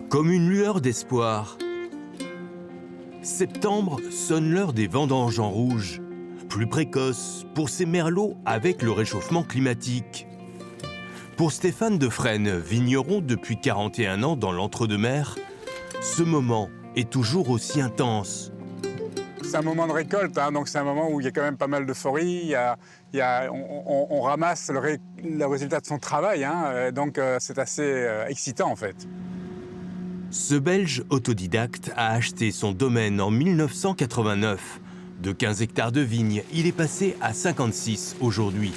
Comme une lueur d'espoir. Septembre sonne l'heure des vendanges en rouge. Plus précoce pour ces merlots avec le réchauffement climatique. Pour Stéphane Defresne, vigneron depuis 41 ans dans l'Entre-deux-Mers, ce moment est toujours aussi intense. C'est un moment de récolte, hein, donc c'est un moment où il y a quand même pas mal d'euphorie. On ramasse le résultat de son travail, hein, donc c'est assez excitant en fait. Ce Belge autodidacte a acheté son domaine en 1989. De 15 hectares de vignes, il est passé à 56 aujourd'hui.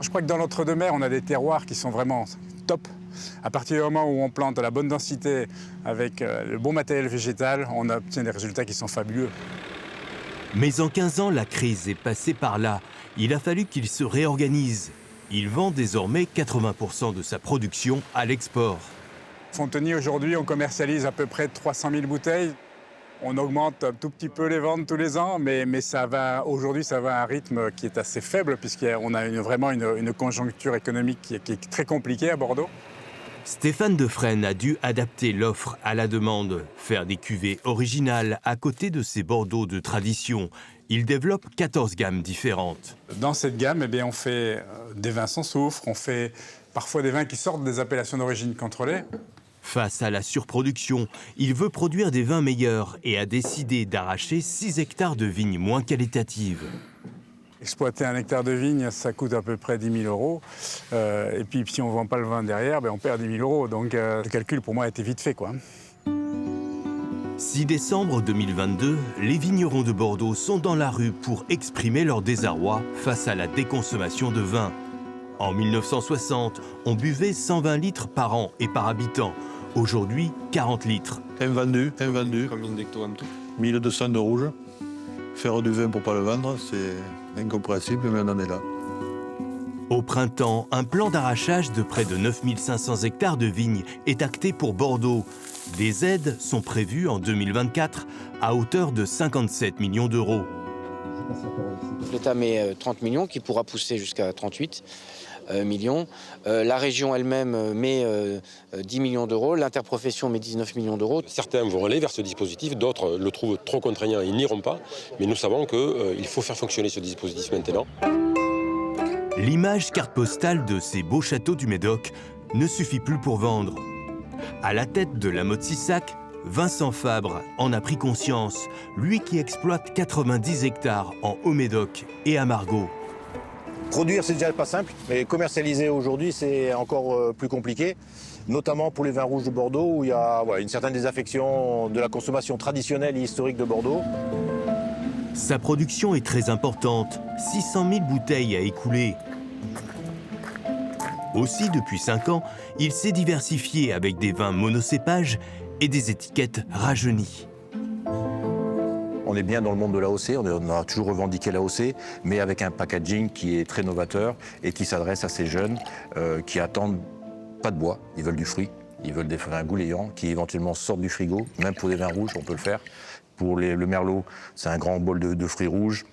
Je crois que dans l'Entre-deux-Mers, on a des terroirs qui sont vraiment top. À partir du moment où on plante à la bonne densité avec le bon matériel végétal, on obtient des résultats qui sont fabuleux. Mais en 15 ans, la crise est passée par là. Il a fallu qu'il se réorganise. Il vend désormais 80% de sa production à l'export. Fontenay, aujourd'hui, on commercialise à peu près 300 000 bouteilles. On augmente un tout petit peu les ventes tous les ans, mais aujourd'hui, ça va à un rythme qui est assez faible, puisqu'on a vraiment une conjoncture économique qui est très compliquée à Bordeaux. Stéphane Defresne a dû adapter l'offre à la demande, faire des cuvées originales à côté de ses Bordeaux de tradition. Il développe 14 gammes différentes. Dans cette gamme, on fait des vins sans soufre, on fait parfois des vins qui sortent des appellations d'origine contrôlée. Face à la surproduction, il veut produire des vins meilleurs et a décidé d'arracher 6 hectares de vignes moins qualitatives. Exploiter un hectare de vigne, ça coûte à peu près 10 000 €. Et puis, si on ne vend pas le vin derrière, on perd 10 000 €. Donc, le calcul, pour moi, a été vite fait, quoi. 6 décembre 2022, les vignerons de Bordeaux sont dans la rue pour exprimer leur désarroi face à la déconsommation de vin. En 1960, on buvait 120 litres par an et par habitant. Aujourd'hui, 40 litres. Invendu. Combien d'hectos en tout? 1200 de rouge. Faire du vin pour pas le vendre, c'est incompréhensible, mais on en est là. Au printemps, un plan d'arrachage de près de 9500 hectares de vignes est acté pour Bordeaux. Des aides sont prévues en 2024 à hauteur de 57 millions d'euros. L'État met 30 millions, qui pourra pousser jusqu'à 38 millions. La région elle-même met 10 millions d'euros. L'interprofession met 19 millions d'euros. Certains vont aller vers ce dispositif, d'autres le trouvent trop contraignant et ils n'iront pas. Mais nous savons qu'il faut faire fonctionner ce dispositif maintenant. L'image carte postale de ces beaux châteaux du Médoc ne suffit plus pour vendre. À la tête de la Motte Sissac, Vincent Fabre en a pris conscience, lui qui exploite 90 hectares en Haut-Médoc et à Margaux. Produire, c'est déjà pas simple, mais commercialiser aujourd'hui, c'est encore plus compliqué, notamment pour les vins rouges de Bordeaux, où il y a une certaine désaffection de la consommation traditionnelle et historique de Bordeaux. Sa production est très importante, 600 000 bouteilles à écouler. Aussi, depuis 5 ans, il s'est diversifié avec des vins monocépages et des étiquettes rajeunies. On est bien dans le monde de l'AOC, on a toujours revendiqué l'AOC, mais avec un packaging qui est très novateur et qui s'adresse à ces jeunes qui attendent pas de bois, ils veulent du fruit, ils veulent des vins goulayants qui éventuellement sortent du frigo, même pour des vins rouges, on peut le faire. Pour le merlot, c'est un grand bol de fruits rouges.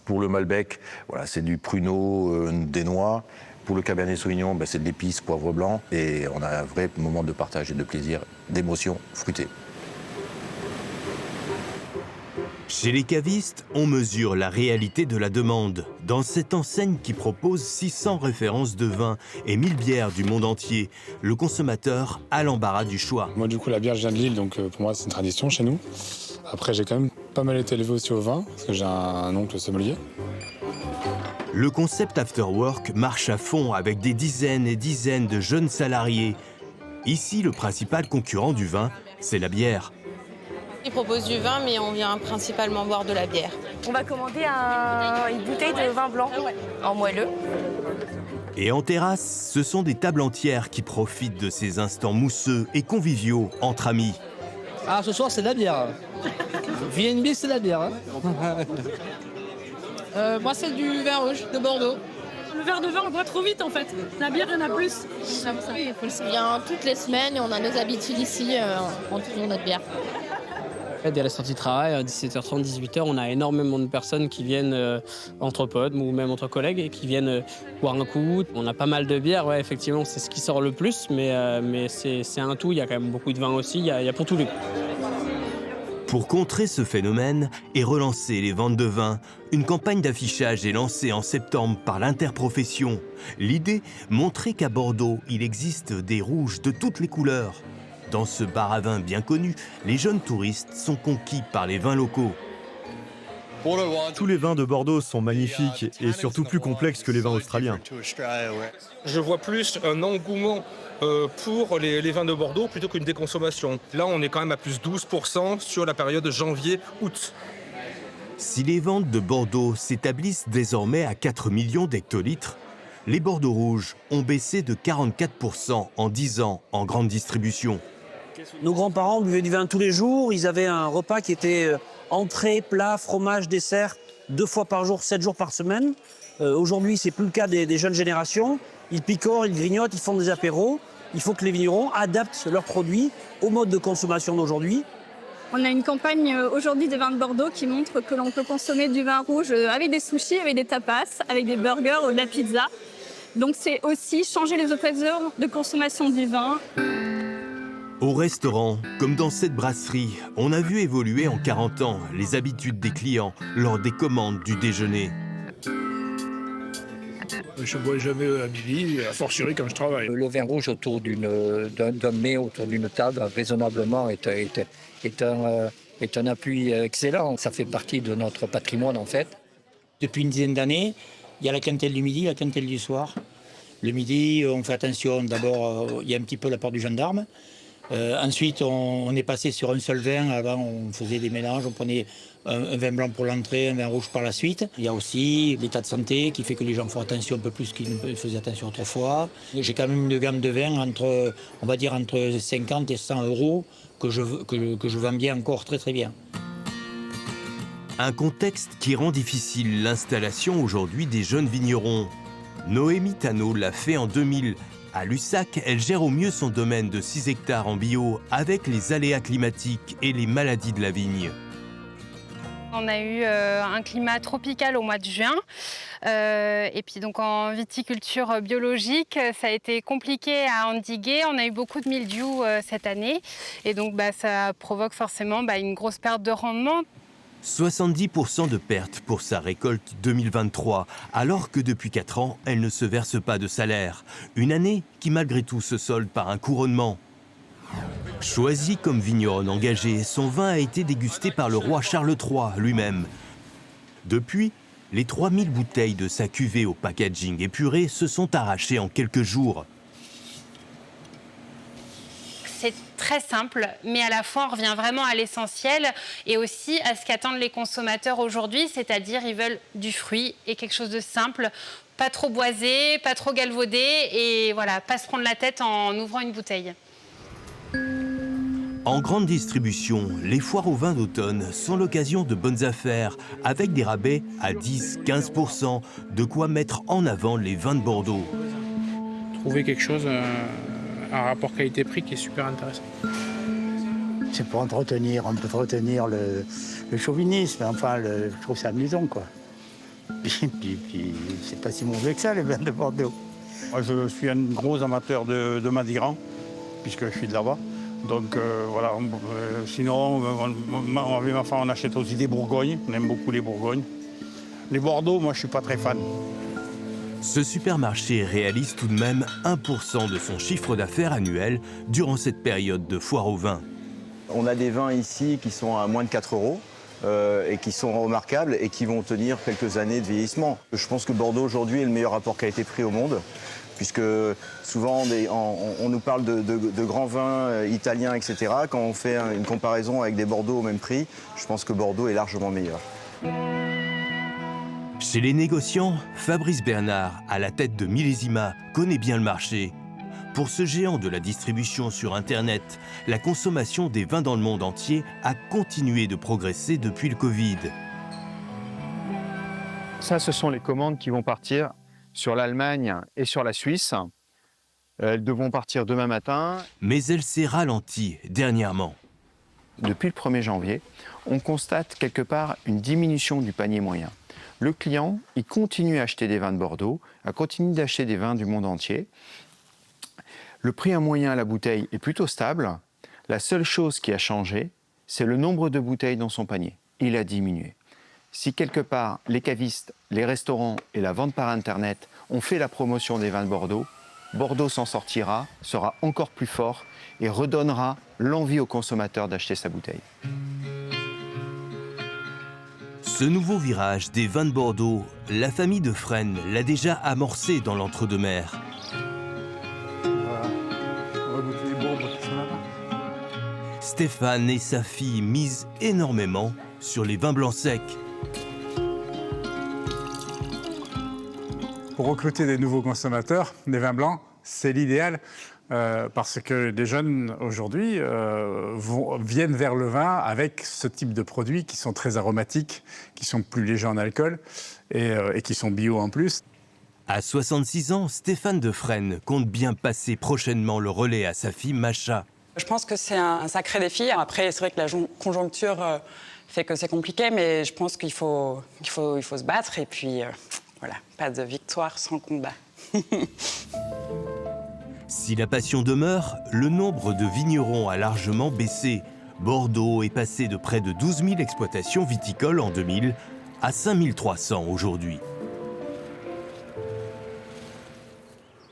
Pour le malbec, c'est du pruneau, des noix. Pour le cabernet sauvignon, c'est de l'épice, poivre blanc. Et on a un vrai moment de partage et de plaisir, d'émotion fruitée. Chez les cavistes, on mesure la réalité de la demande. Dans cette enseigne qui propose 600 références de vin et 1000 bières du monde entier, le consommateur a l'embarras du choix. Moi, du coup, la bière, je viens de Lille, donc pour moi, c'est une tradition chez nous. Après, j'ai quand même pas mal été élevé aussi au vin, parce que j'ai un oncle sommelier. Le concept After Work marche à fond avec des dizaines et dizaines de jeunes salariés. Ici, le principal concurrent du vin, c'est la bière. Ils proposent du vin, mais on vient principalement boire de la bière. On va commander une bouteille de vin blanc en moelleux. Et en terrasse, ce sont des tables entières qui profitent de ces instants mousseux et conviviaux entre amis. Ah, ce soir, c'est de la bière. VNB, c'est de la bière. Moi, c'est du vin rouge de Bordeaux. Le verre de vin, on boit trop vite, en fait. La bière, il y en a plus. On vient toutes les semaines et on a nos habitudes ici en toujours notre bière. Dès la sortie de travail, à 17h30, 18h, on a énormément de personnes qui viennent entre potes ou même entre collègues et qui viennent boire un coup. On a pas mal de bières, ouais, effectivement, c'est ce qui sort le plus, mais c'est un tout. Il y a quand même beaucoup de vin aussi, il y a pour tous les goûts. Pour contrer ce phénomène et relancer les ventes de vin, une campagne d'affichage est lancée en septembre par l'interprofession. L'idée, montrer qu'à Bordeaux, il existe des rouges de toutes les couleurs. Dans ce bar à vin bien connu, les jeunes touristes sont conquis par les vins locaux. Tous les vins de Bordeaux sont magnifiques et surtout plus complexes que les vins australiens. Je vois plus un engouement pour les vins de Bordeaux plutôt qu'une déconsommation. Là, on est quand même à plus 12% sur la période janvier-août. Si les ventes de Bordeaux s'établissent désormais à 4 millions d'hectolitres, les Bordeaux rouges ont baissé de 44% en 10 ans en grande distribution. Nos grands-parents buvaient du vin tous les jours. Ils avaient un repas qui était entrée, plat, fromage, dessert, 2 fois par jour, 7 jours par semaine. Aujourd'hui, c'est plus le cas des jeunes générations. Ils picorent, ils grignotent, ils font des apéros. Il faut que les vignerons adaptent leurs produits au mode de consommation d'aujourd'hui. On a une campagne aujourd'hui des vins de Bordeaux qui montre que l'on peut consommer du vin rouge avec des sushis, avec des tapas, avec des burgers ou de la pizza. Donc c'est aussi changer les occasions de consommation du vin. Au restaurant, comme dans cette brasserie, on a vu évoluer en 40 ans les habitudes des clients lors des commandes du déjeuner. Je ne bois jamais à midi, a fortiori quand je travaille. Le vin rouge autour d'un mets, autour d'une table, raisonnablement, est un appui excellent. Ça fait partie de notre patrimoine, en fait. Depuis une dizaine d'années, il y a la quintelle du midi, la quintelle du soir. Le midi, on fait attention. D'abord, il y a un petit peu l'apport du gendarme. Ensuite, on est passé sur un seul vin. Avant, on faisait des mélanges. On prenait un vin blanc pour l'entrée, un vin rouge par la suite. Il y a aussi l'état de santé qui fait que les gens font attention un peu plus qu'ils ne faisaient attention autrefois. J'ai quand même une gamme de vins entre 50 et 100 euros que je vends bien encore très très bien. Un contexte qui rend difficile l'installation aujourd'hui des jeunes vignerons. Noémie Tano l'a fait en 2000. À Lussac, elle gère au mieux son domaine de 6 hectares en bio avec les aléas climatiques et les maladies de la vigne. On a eu un climat tropical au mois de juin. Et puis donc en viticulture biologique, ça a été compliqué à endiguer. On a eu beaucoup de mildiou cette année. Et donc ça provoque forcément une grosse perte de rendement. 70% de pertes pour sa récolte 2023, alors que depuis 4 ans, elle ne se verse pas de salaire. Une année qui malgré tout se solde par un couronnement. Choisi comme vigneronne engagée, son vin a été dégusté par le roi Charles III lui-même. Depuis, les 3000 bouteilles de sa cuvée au packaging épuré se sont arrachées en quelques jours. C'est très simple, mais à la fois on revient vraiment à l'essentiel et aussi à ce qu'attendent les consommateurs aujourd'hui, c'est-à-dire ils veulent du fruit et quelque chose de simple, pas trop boisé, pas trop galvaudé et voilà, pas se prendre la tête en ouvrant une bouteille. En grande distribution, les foires au vin d'automne sont l'occasion de bonnes affaires, avec des rabais à 10-15%, de quoi mettre en avant les vins de Bordeaux. Trouver quelque chose, un rapport qualité-prix qui est super intéressant. C'est pour entretenir, on peut retenir le chauvinisme, enfin, je trouve ça amusant, quoi. Puis c'est pas si mauvais que ça, les vins de Bordeaux. Moi, je suis un gros amateur de Madiran, puisque je suis de là-bas. Donc voilà, sinon, avec ma femme, on achète aussi des Bourgognes. On aime beaucoup les Bourgognes. Les Bordeaux, moi, je suis pas très fan. Ce supermarché réalise tout de même 1% de son chiffre d'affaires annuel durant cette période de foire au vin. On a des vins ici qui sont à moins de 4 € et qui sont remarquables et qui vont tenir quelques années de vieillissement. Je pense que Bordeaux aujourd'hui est le meilleur rapport qualité-prix au monde, puisque souvent on nous parle de grands vins italiens, etc. Quand on fait une comparaison avec des Bordeaux au même prix, je pense que Bordeaux est largement meilleur. Chez les négociants, Fabrice Bernard, à la tête de Millésima, connaît bien le marché. Pour ce géant de la distribution sur Internet, la consommation des vins dans le monde entier a continué de progresser depuis le Covid. Ça, ce sont les commandes qui vont partir sur l'Allemagne et sur la Suisse. Elles devront partir demain matin. Mais elle s'est ralentie dernièrement. depuis le 1er janvier, on constate quelque part une diminution du panier moyen. Le client, il continue à acheter des vins de Bordeaux, il continue d'acheter des vins du monde entier. Le prix moyen à la bouteille est plutôt stable. La seule chose qui a changé, c'est le nombre de bouteilles dans son panier. Il a diminué. Si quelque part, les cavistes, les restaurants et la vente par Internet ont fait la promotion des vins de Bordeaux, Bordeaux s'en sortira, sera encore plus fort et redonnera l'envie aux consommateurs d'acheter sa bouteille. Ce nouveau virage des vins de Bordeaux, la famille de Fresnes l'a déjà amorcé dans l'entre-deux-mers. Stéphane et sa fille misent énormément sur les vins blancs secs. Pour recruter des nouveaux consommateurs, des vins blancs, c'est l'idéal parce que les jeunes aujourd'hui viennent vers le vin avec ce type de produits qui sont très aromatiques, qui sont plus légers en alcool et qui sont bio en plus. À 66 ans, Stéphane de Fresnes compte bien passer prochainement le relais à sa fille Macha. Je pense que c'est un sacré défi. Après, c'est vrai que la conjoncture fait que c'est compliqué, mais je pense qu'il faut se battre. Et puis, voilà, pas de victoire sans combat. Si la passion demeure, le nombre de vignerons a largement baissé. Bordeaux est passé de près de 12 000 exploitations viticoles en 2000 à 5 300 aujourd'hui.